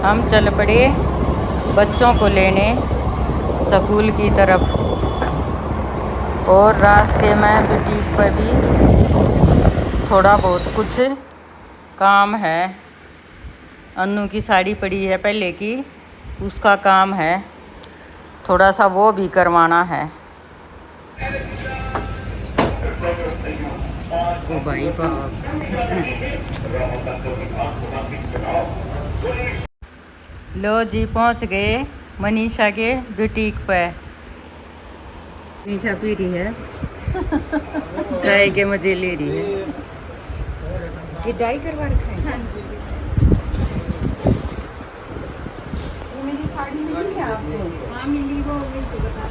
हम चल पड़े बच्चों को लेने स्कूल की तरफ। और रास्ते में बुटीक पर भी थोड़ा बहुत कुछ काम है। अन्नू की साड़ी पड़ी है पहले की, उसका काम है, थोड़ा सा वो भी करवाना है। ओ भाई बाप। लो जी पहुंच गए मनीषा के बुटीक पे। मनीषा पी रही है चाय के मजे ले रही है। ये डाई करवा रखा है। ये मेरी साड़ी मिली है आपको? हाँ मिली, वो बता।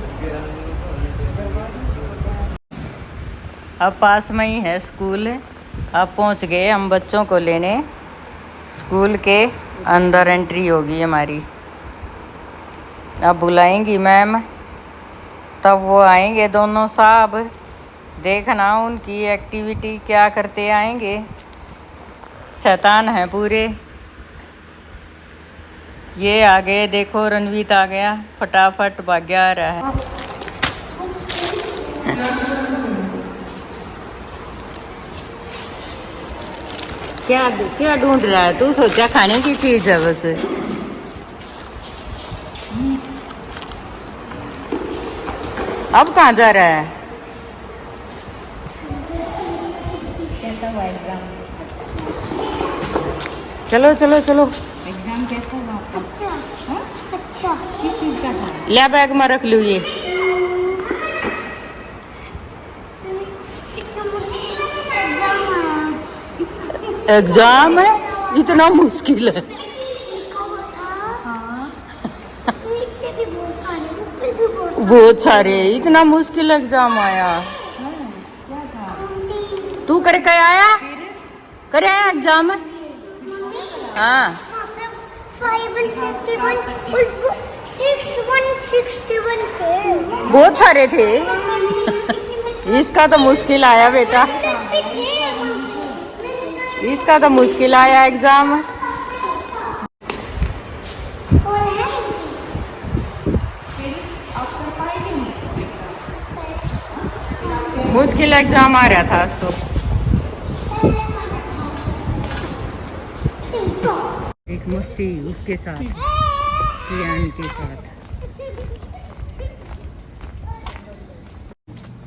अब पास में ही है स्कूल। अब पहुंच गए हम बच्चों को लेने। स्कूल के अंदर एंट्री होगी हमारी। अब बुलाएंगी मैम, तब वो आएंगे दोनों साहब। देखना उनकी एक्टिविटी क्या करते आएंगे। शैतान है पूरे। ये आ गए, देखो रणवीत आ गया, फटाफट भाग्य आ रहा है। क्या क्या ढूंढ रहा है तू? सोचा खाने की चीज है बस। अब कहाँ जा रहा है? चलो चलो चलो। एग्जाम कैसा हुआ आपका? अच्छा। अच्छा किस चीज का था? ले बैग में रख लूँ। ये एग्जाम है, इतना मुश्किल है। बहुत सारे, इतना मुश्किल एग्जाम आया। तू करके आया? करे आया एग्जाम? हाँ 6161 थे। बहुत सारे थे। इसका तो मुश्किल आया बेटा, इसका तो मुश्किल आया एग्जाम। मुश्किल एग्जाम आ रहा था आज तो। एक मस्ती उसके साथ, कियान के साथ।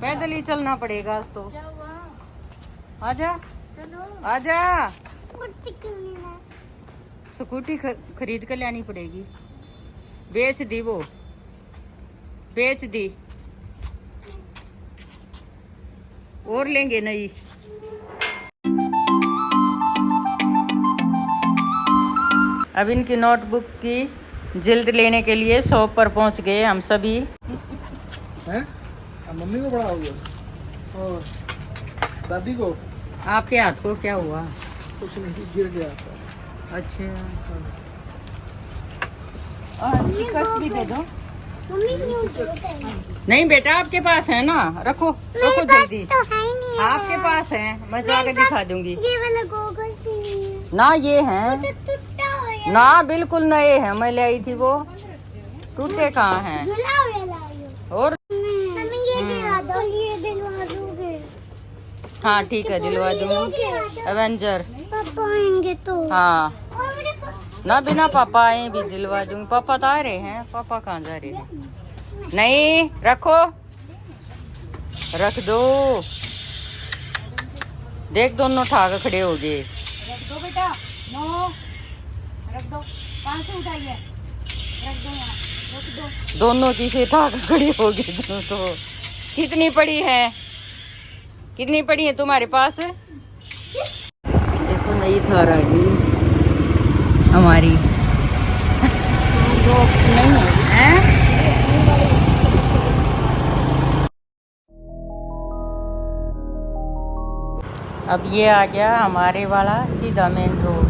पैदल ही चलना पड़ेगा आज तो। आजा आजा। स्कूटी खरीद कर लानी पड़ेगी। बेच दी, वो बेच दी। और लेंगे नहीं। अब इनकी नोटबुक की जिल्द लेने के लिए शॉप पर पहुंच गए हम सभी। हैं? मम्मी को बड़ा हो गया और दादी को? आपके हाथ को क्या हुआ? कुछ नहीं, गिर गया था। अच्छा, स्टिकर्स भी दे दो। नहीं बेटा आपके पास है ना, रखो रखो जल्दी। तो है नहीं, आपके पास है, मैं जाकर दिखा दूंगी। ये वाला गोगल्स ही नहीं है। ना ये है तो टूटा हुआ ना, बिल्कुल नए हैं, मैं ले आई थी वो। टूटे कहाँ हैं? झुलाओ या लाओ। और हमें ये दिला दो, ये दिलवा दोगे? हाँ ठीक है, दिलवा दूंगी। एवेंजर पापा आएंगे तो। हाँ ना, बिना पापा आए भी दिलवा दूंगी। पापा तो आ रहे हैं, पापा कहाँ जा रहे हैं? नहीं रखो, रख दो। देख दोनों ठाक खड़े हो गए। रख दो बेटा, नो रख दो। कहाँ से उठाइए? रख दो यहाँ, रख दो। दोनों की से ठाक खड़े हो गए। तो कितनी पड़ी है, कितनी पड़ी है तुम्हारे पास? देखो नई थार आ गई हमारी। बॉक्स नहीं है, हैं? अब ये आ गया हमारे वाला सीधा मेन रोड।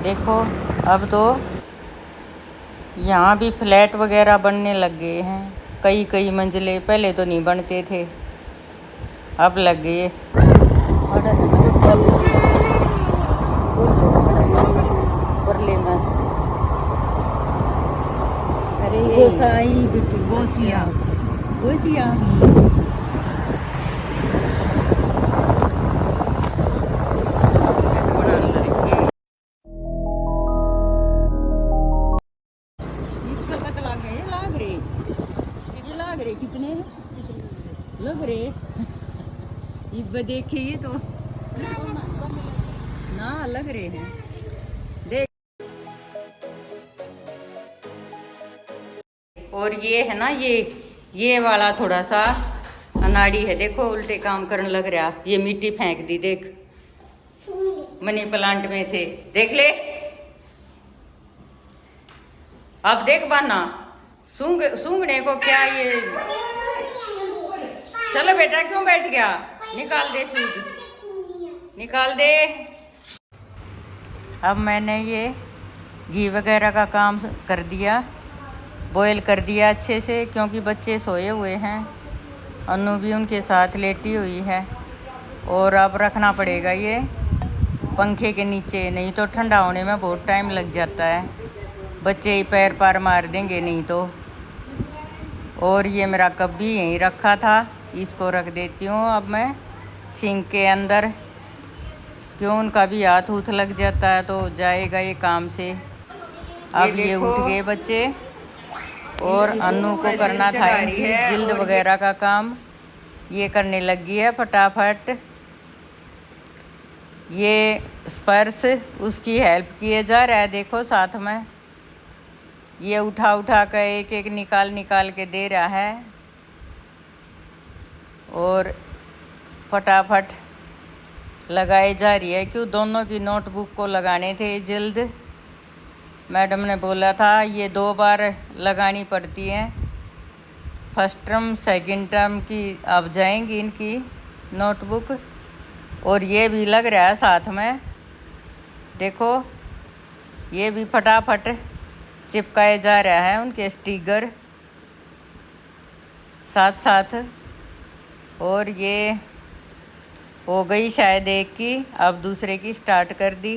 देखो अब तो यहाँ भी फ्लैट वगैरह बनने लग गए हैं, कई कई मंजिले। पहले तो नहीं बनते थे, अब लग गए। आई बेटी गोसिया गोसिया इसका पता लग गया ये लाग रहे कितने लग रहे ये देखिए ये तो ना लग रहे हैं देख। और ये है ना ये वाला थोड़ा सा अनाड़ी है, देखो उल्टे काम करने लग रहा। ये मिट्टी फेंक दी देख मनी प्लांट में से, देख ले अब देख बाना सूंघने को क्या ये। चलो बेटा क्यों बैठ गया, निकाल दे शूज निकाल दे। अब मैंने ये घी वगैरह का काम कर दिया, बॉयल कर दिया अच्छे से, क्योंकि बच्चे सोए हुए हैं, अनु भी उनके साथ लेटी हुई है। और अब रखना पड़ेगा ये पंखे के नीचे, नहीं तो ठंडा होने में बहुत टाइम लग जाता है, बच्चे पैर पार मार देंगे नहीं तो। और ये मेरा कप भी यहीं रखा था, इसको रख देती हूँ अब मैं सिंक के अंदर, क्यों उनका भी हाथ उथ लग जाता है तो जाएगा ये काम से। अब ये उठ गए बच्चे और अनु को करना था इनकी जिल्द वगैरह का काम, ये करने लगी है फटाफट। ये स्पर्श उसकी हेल्प किए जा रहा है, देखो साथ में ये उठा उठा कर एक एक निकाल के दे रहा है। और फटाफट लगाई जा रही है, क्यों दोनों की नोटबुक को लगाने थे जिल्द। मैडम ने बोला था ये 2 बार लगानी पड़ती है, फर्स्ट टर्म सेकंड टर्म की अब जाएंगी इनकी नोटबुक। और ये भी लग रहा है साथ में, देखो ये भी फटाफट चिपकाए जा रहा है उनके स्टिकर साथ साथ। और ये हो गई शायद एक की, अब दूसरे की स्टार्ट कर दी,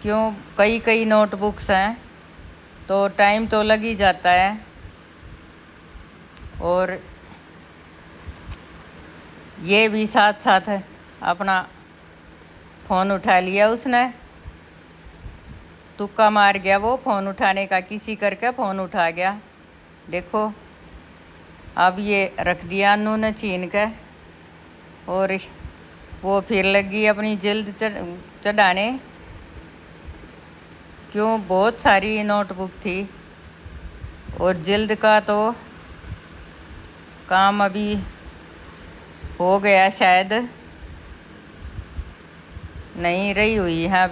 क्यों कई नोटबुक्स हैं तो टाइम तो लग ही जाता है। और ये भी साथ साथ अपना फ़ोन उठा लिया उसने, तुक्का मार गया वो फ़ोन उठाने का, किसी करके फ़ोन उठा गया देखो। अब ये रख दिया अनु ने छीन के, और वो फिर लगी अपनी जिल्द चढ़ाने, क्यों बहुत सारी नोटबुक थी। और जिल्द का तो काम अभी हो गया शायद, नहीं रही हुई है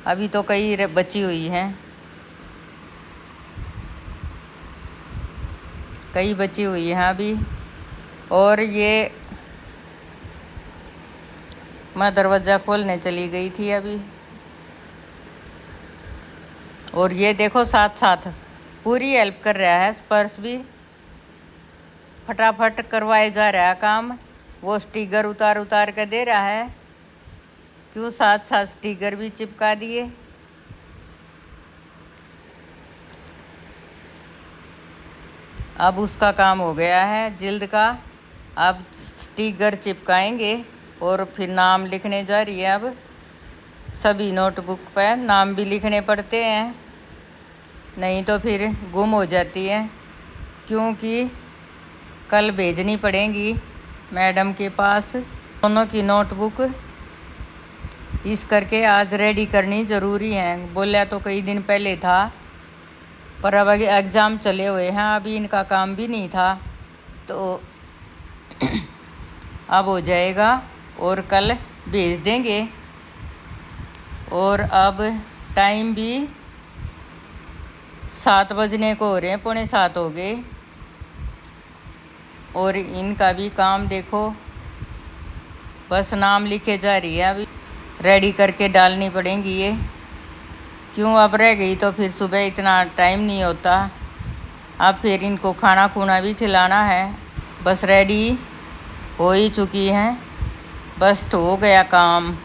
अभी तो कई बची हुई हैं, कई बची हुई हैं अभी। और ये मैं दरवाज़ा खोलने चली गई थी अभी। और ये देखो साथ साथ पूरी हेल्प कर रहा है, स्पर्श भी फटाफट करवाए जा रहा है काम। वो स्टिकर उतार के दे रहा है, क्यों साथ साथ स्टिकर भी चिपका दिए। अब उसका काम हो गया है जिल्द का, अब स्टिकर चिपकाएंगे और फिर नाम लिखने जा रही है। अब सभी नोटबुक पर नाम भी लिखने पड़ते हैं, नहीं तो फिर गुम हो जाती है, क्योंकि कल भेजनी पड़ेगी मैडम के पास दोनों की नोटबुक, इस करके आज रेडी करनी ज़रूरी है। बोला तो कई दिन पहले था, पर अब एग्ज़ाम चले हुए हैं, अभी इनका काम भी नहीं था, तो अब हो जाएगा और कल भेज देंगे। और अब टाइम भी 7 बजने को हो रहे हैं, 6:45 हो गए। और इनका भी काम देखो, बस नाम लिखे जा रही है, अभी रेडी करके डालनी पड़ेंगी ये, क्यों अब रह गई तो फिर सुबह इतना टाइम नहीं होता। अब फिर इनको खाना खूना भी खिलाना है, बस रेडी हो ही चुकी हैं, बस हो गया काम।